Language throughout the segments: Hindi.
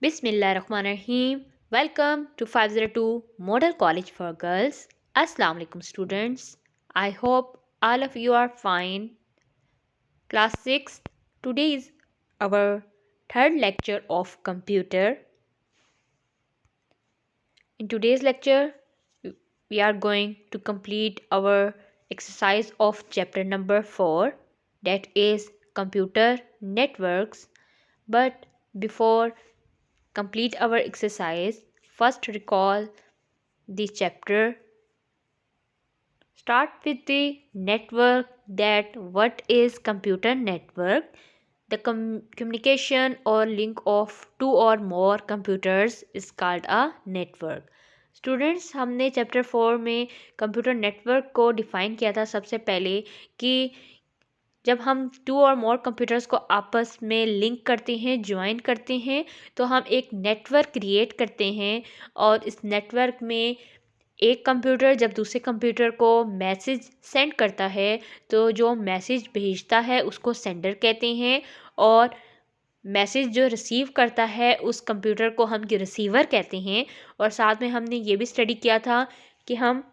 Bismillahirrahmanirrahim. Welcome to 502 Model College for Girls. Assalamu alaikum students. I hope all of you are fine. Class 6. Today is our third lecture of computer. In today's lecture, we are going to complete our exercise of chapter number 4, that is computer networks. But before complete our exercise, first recall the chapter. Start with the network. That what is computer network? The communication or link of two or more computers is called a network. Students, हमने चैप्टर 4 में कंप्यूटर नेटवर्क को डिफ़ाइन किया था सबसे पहले कि जब हम टू और मोर कंप्यूटर्स को आपस में लिंक करते हैं, ज्वाइन करते हैं, तो हम एक नेटवर्क क्रिएट करते हैं। और इस नेटवर्क में एक कंप्यूटर जब दूसरे कंप्यूटर को मैसेज सेंड करता है, तो जो मैसेज भेजता है उसको सेंडर कहते हैं, और मैसेज जो रिसीव करता है उस कंप्यूटर को हम रिसीवर कहते हैं। और साथ में हमने ये भी स्टडी किया था कि हम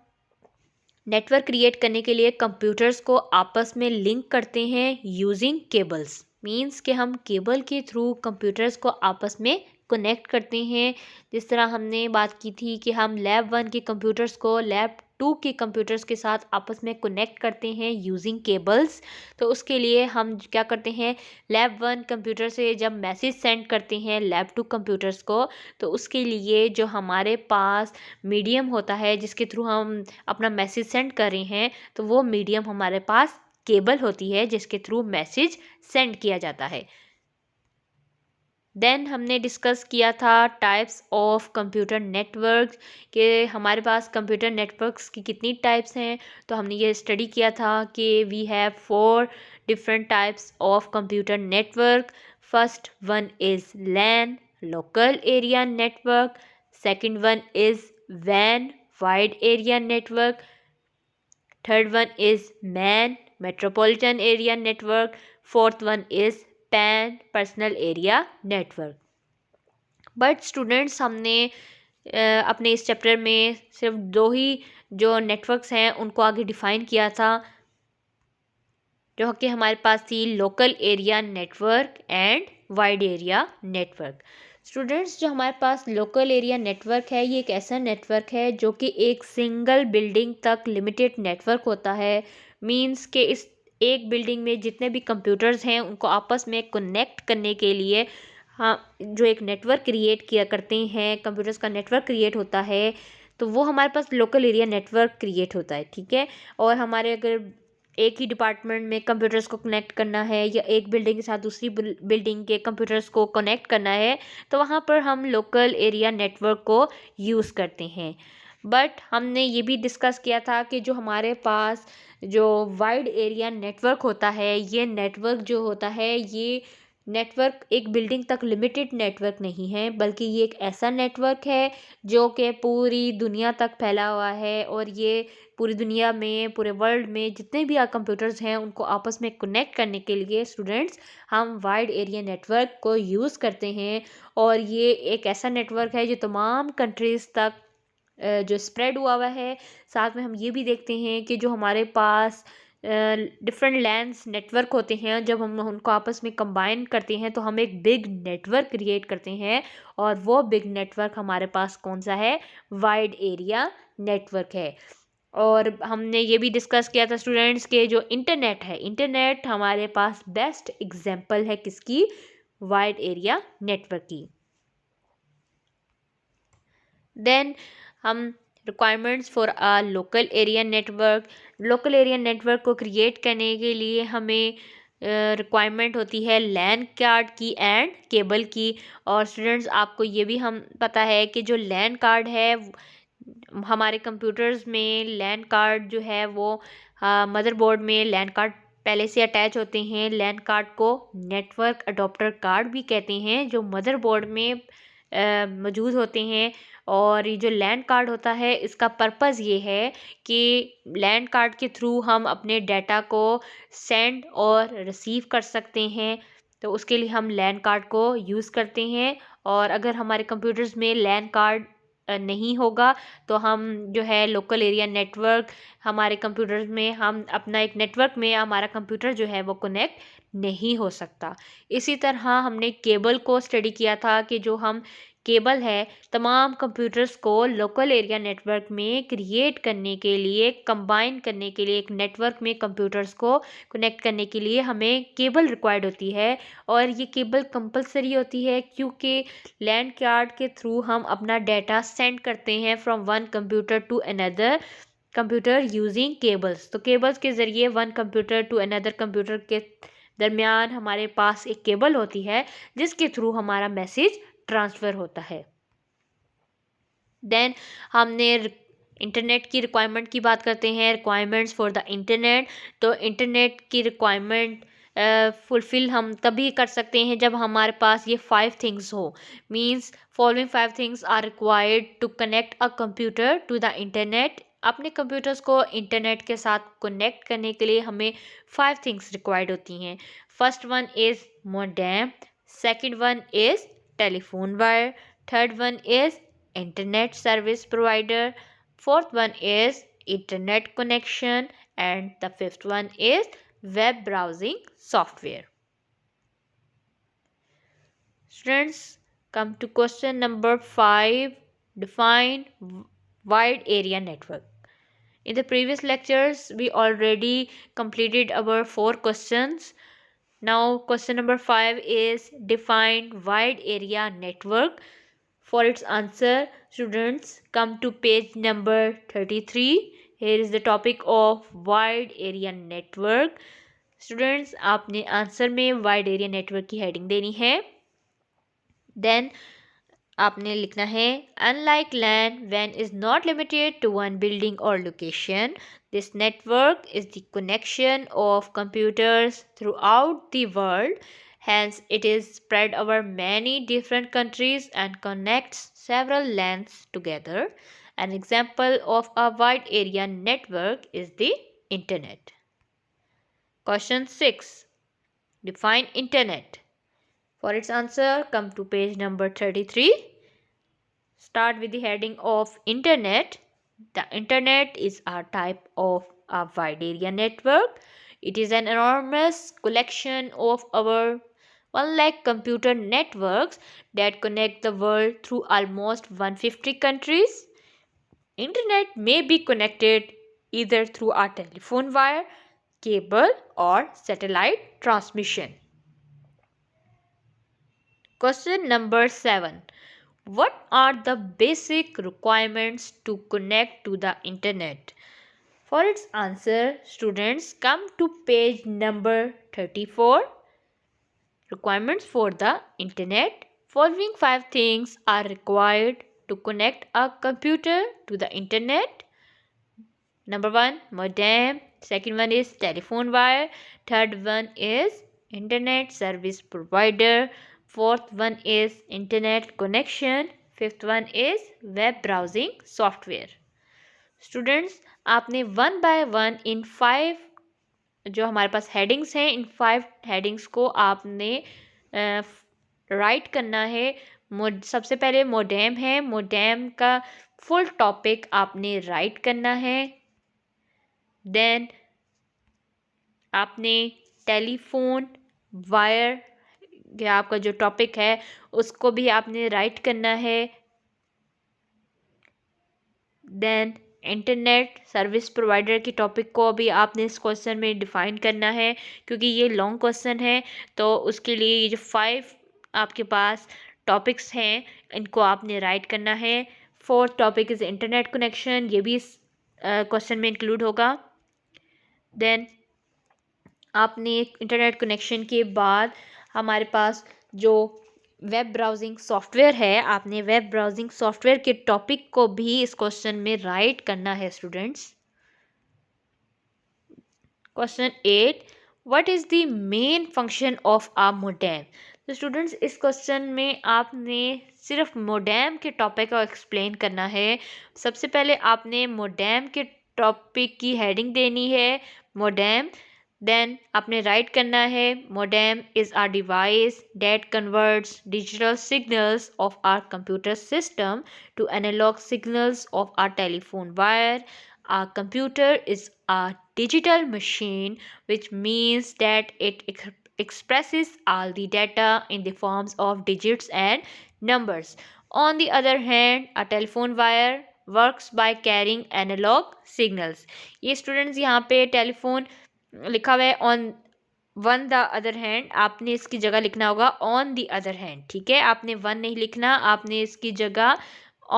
नेटवर्क क्रिएट करने के लिए कंप्यूटर्स को आपस में लिंक करते हैं यूजिंग केबल्स। मींस कि हम केबल के थ्रू कंप्यूटर्स को आपस में कनेक्ट करते हैं। जिस तरह हमने बात की थी कि हम लैब 1 के कंप्यूटर्स को लैब 2 के कंप्यूटर्स के साथ आपस में कनेक्ट करते हैं यूजिंग केबल्स। तो उसके लिए हम क्या करते हैं, लैब 1 कंप्यूटर से जब मैसेज सेंड करते हैं लैब 2 कंप्यूटर्स को, तो उसके लिए जो हमारे पास मीडियम होता है जिसके थ्रू हम अपना मैसेज सेंड कर रहे हैं, तो वो मीडियम हमारे पास केबल होती है जिसके थ्रू मैसेज सेंड किया जाता है। देन हमने डिस्कस किया था टाइप्स ऑफ कंप्यूटर नेटवर्क्स, कि हमारे पास कंप्यूटर नेटवर्क्स की कितनी टाइप्स हैं। तो हमने ये स्टडी किया था कि we have 4 different types of computer network. First one is LAN, local area network. Second one is वैन, wide area network. Third one is MAN, metropolitan area network. Fourth one is PAN, personal area network. But students, हमने अपने इस चैप्टर में सिर्फ 2 ही जो नेटवर्क्स हैं उनको आगे डिफ़ाइन किया था, जो कि हमारे पास थी local area network and wide area network. Students, जो हमारे पास लोकल एरिया नेटवर्क है, ये एक ऐसा नेटवर्क है जो कि एक सिंगल बिल्डिंग तक लिमिटेड नेटवर्क होता है। मींस कि इस एक बिल्डिंग में जितने भी कंप्यूटर्स हैं उनको आपस में कनेक्ट करने के लिए हाँ, जो एक नेटवर्क क्रिएट किया करते हैं, कंप्यूटर्स का नेटवर्क क्रिएट होता है, तो वो हमारे पास लोकल एरिया नेटवर्क क्रिएट होता है। ठीक है। और हमारे अगर एक ही डिपार्टमेंट में कंप्यूटर्स को कनेक्ट करना है या एक बिल्डिंग के साथ दूसरी बिल्डिंग के कंप्यूटर्स को कनेक्ट करना है, तो वहाँ पर हम लोकल एरिया नेटवर्क को यूज़ करते हैं। बट हमने ये भी डिस्कस किया था कि जो हमारे पास जो वाइड एरिया नेटवर्क होता है, ये नेटवर्क जो होता है, ये नेटवर्क एक बिल्डिंग तक लिमिटेड नेटवर्क नहीं है, बल्कि ये एक ऐसा नेटवर्क है जो कि पूरी दुनिया तक फैला हुआ है। और ये पूरी दुनिया में, पूरे वर्ल्ड में जितने भी कंप्यूटर्स हैं उनको आपस में कनेक्ट करने के लिए स्टूडेंट्स हम वाइड एरिया नेटवर्क को यूज़ करते हैं। और ये एक ऐसा नेटवर्क है जो तमाम कंट्रीज़ तक जो स्प्रेड हुआ है। साथ में हम ये भी देखते हैं कि जो हमारे पास डिफरेंट लैंड्स नेटवर्क होते हैं, जब हम उनको आपस में कंबाइन करते हैं तो हम एक बिग नेटवर्क क्रिएट करते हैं। और वो बिग नेटवर्क हमारे पास कौन सा है? वाइड एरिया नेटवर्क है। और हमने ये भी डिस्कस किया था स्टूडेंट्स के जो इंटरनेट है, इंटरनेट हमारे पास बेस्ट एग्जांपल है किसकी? वाइड एरिया नेटवर्क की। देन हम requirements for a local area network, local area network को क्रिएट करने के लिए हमें रिक्वायरमेंट होती है लैन कार्ड की एंड केबल की। और स्टूडेंट्स, आपको ये भी हम पता है कि जो लैन कार्ड है, हमारे कंप्यूटर्स में लैन कार्ड जो है वो मदरबोर्ड में लैन कार्ड पहले से अटैच होते हैं। लैन कार्ड को नेटवर्क अडॉप्टर कार्ड भी कहते हैं, जो मदरबोर्ड में मौजूद होते हैं। और ये जो लैन कार्ड होता है, इसका पर्पज़ ये है कि लैन कार्ड के थ्रू हम अपने डाटा को सेंड और रिसीव कर सकते हैं। तो उसके लिए हम लैन कार्ड को यूज़ करते हैं। और अगर हमारे कंप्यूटर्स में लैन कार्ड नहीं होगा तो हम जो है लोकल एरिया नेटवर्क हमारे कंप्यूटर्स में हम अपना एक नेटवर्क में हमारा कंप्यूटर जो है वो कनेक्ट नहीं हो सकता। इसी तरह हमने केबल को स्टडी किया था कि जो हम केबल है तमाम कंप्यूटर्स को लोकल एरिया नेटवर्क में क्रिएट करने के लिए कंबाइन करने के लिए एक नेटवर्क में कंप्यूटर्स को कनेक्ट करने के लिए हमें केबल रिक्वायर्ड होती है। और ये केबल कंपलसरी होती है क्योंकि लैंड कार्ड के थ्रू हम अपना डाटा सेंड करते हैं from one computer to another computer using cables. तो केबल्स के ज़रिए one computer to another computer के दरमियान हमारे पास एक केबल होती है जिसके थ्रू हमारा मैसेज ट्रांसफ़र होता है। देन हमने इंटरनेट की रिक्वायरमेंट की बात करते हैं, रिक्वायरमेंट्स फॉर द इंटरनेट। तो इंटरनेट की रिक्वायरमेंट फुलफ़िल हम तभी कर सकते हैं जब हमारे पास ये 5 थिंग्स हो। Means following 5 things are required to connect a computer to the internet. अपने कंप्यूटर्स को इंटरनेट के साथ कनेक्ट करने के लिए हमें 5 थिंग्स रिक्वायर्ड होती हैं। First one is modem, second one is telephone wire, third one is internet service provider, fourth one is internet connection, and the fifth one is web browsing software. Students, come to question number 5. Define wide area network. In the previous lectures we already completed our 4 questions. Now question number 5 is define wide area network. For its answer, students, come to page number 33. Here is the topic of wide area network. Students, आपने आंसर में वाइड एरिया नेटवर्क की हेडिंग देनी है। देन आपने लिखना है unlike LAN when is not limited to one building और location, this network is the connection of computers throughout the world. Hence, it is spread over many different countries and connects several lands together. An example of a wide area network is the Internet. Question 6. Define Internet. For its answer, come to page number 33. Start with the heading of Internet. The Internet is a type of a wide area network. It is an enormous collection of our 1 lakh computer networks that connect the world through almost 150 countries. Internet may be connected either through a telephone wire, cable, or satellite transmission. Question number 7. What are the basic requirements to connect to the Internet? For its answer, students, come to page number 34. Requirements for the Internet. Following 5 things are required to connect a computer to the Internet. Number 1, modem. Second one is telephone wire. Third one is internet service provider. Fourth one is internet connection. Fifth one is web browsing software. Students, आपने one by one इन 5 जो हमारे पास हेडिंग्स हैं इन 5 हेडिंग्स को आपने राइट करना है। सबसे पहले मोडेम है, मोडेम का फुल टॉपिक आपने राइट करना है। देन आपने टेलीफोन वायर या आपका जो टॉपिक है उसको भी आपने राइट करना है। देन इंटरनेट सर्विस प्रोवाइडर की टॉपिक को भी आपने इस क्वेश्चन में डिफ़ाइन करना है क्योंकि ये लॉन्ग क्वेश्चन है। तो उसके लिए ये जो 5 आपके पास टॉपिक्स हैं इनको आपने राइट करना है। Fourth topic is internet connection, ये भी इस क्वेश्चन में इंक्लूड होगा। देन आपने इंटरनेट कनेक्शन के बाद हमारे पास जो वेब ब्राउजिंग सॉफ्टवेयर है आपने वेब ब्राउजिंग सॉफ्टवेयर के टॉपिक को भी इस क्वेश्चन में राइट करना है students. Question 8, what is the main function of a modem? तो स्टूडेंट्स इस क्वेश्चन में आपने सिर्फ मोडेम के टॉपिक को एक्सप्लेन करना है। सबसे पहले आपने मोडेम के टॉपिक की हेडिंग देनी है मोडेम। देन आपने राइट करना है modem is our device that converts digital signals of our computer system to analog signals of our telephone wire. A computer is a digital machine, which means that it expresses all the data in the forms of digits and numbers. On the other hand, a telephone wire works by carrying analog signals. ये स्टूडेंट्स यहाँ पे टेलीफोन लिखा हुआ है on one the other hand, आपने इसकी जगह लिखना होगा ऑन द अदर हैंड. ठीक है, आपने वन नहीं लिखना, आपने इसकी जगह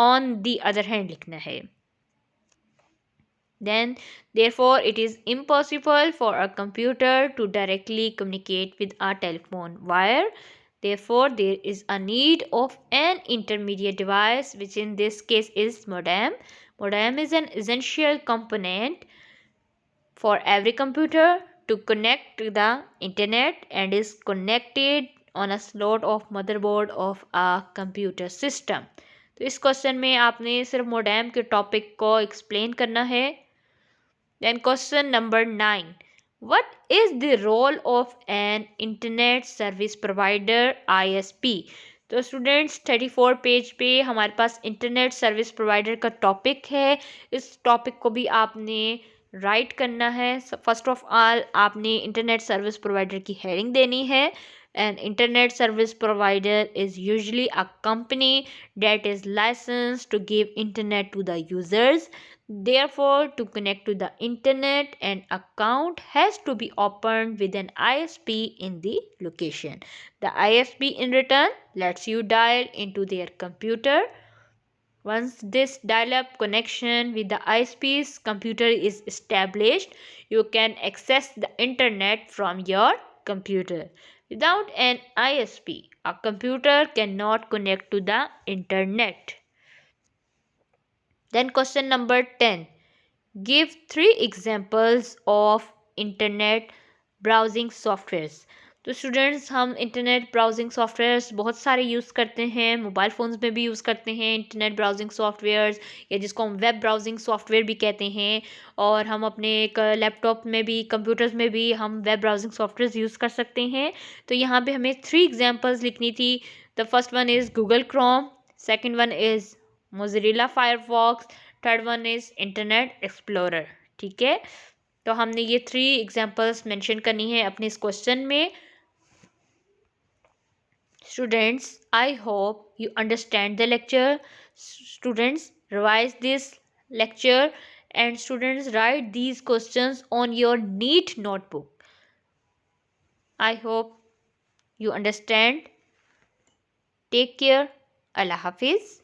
ऑन द अदर हैंड लिखना है. Then, therefore, it is impossible for a computer to directly communicate with a telephone wire. Therefore, there is a need of an intermediate device, which in this case is modem. Modem is an essential component for every computer to connect to the internet and is connected on a slot of motherboard of a computer system. तो इस क्वेश्चन में आपने सिर्फ मोडेम के टॉपिक को एक्सप्लेन करना है. Then question number 9. What is the role of an internet service provider ISP? तो स्टूडेंट्स 34 पेज पे हमारे पास इंटरनेट सर्विस प्रोवाइडर का टॉपिक है. इस टॉपिक को भी आपने राइट करना है. फर्स्ट ऑफ ऑल आपने इंटरनेट सर्विस प्रोवाइडर की हेडिंग देनी है. An internet service provider is usually a company that is licensed to give internet to the users. Therefore, to connect to the internet, an account has to be opened with an ISP in the location. The ISP in return lets you dial into their computer. Once this dial-up connection with the ISP's computer is established, you can access the internet from your computer. Without an ISP, a computer cannot connect to the internet. Then question number 10. Give 3 examples of internet browsing softwares. तो स्टूडेंट्स हम इंटरनेट ब्राउजिंग सॉफ्टवेयर्स बहुत सारे यूज़ करते हैं, मोबाइल फ़ोन्स में भी यूज़ करते हैं इंटरनेट ब्राउजिंग सॉफ्टवेयर्स, या जिसको हम वेब ब्राउजिंग सॉफ्टवेयर भी कहते हैं. और हम अपने एक लैपटॉप में भी कंप्यूटर्स में भी हम वेब ब्राउजिंग सॉफ्टवेयर्स यूज़ कर सकते हैं. तो यहाँ पे हमें 3 एग्जांपल्स लिखनी थी. The first one is Google Chrome, second one is Mozilla Firefox, third one is internet explorer. ठीक है, तो हमने ये 3 एग्जांपल्स मेंशन करनी है अपने इस क्वेश्चन में. Students, I hope you understand the lecture. Students, revise this lecture and students write these questions on your neat notebook. I hope you understand. Take care. Allah Hafiz.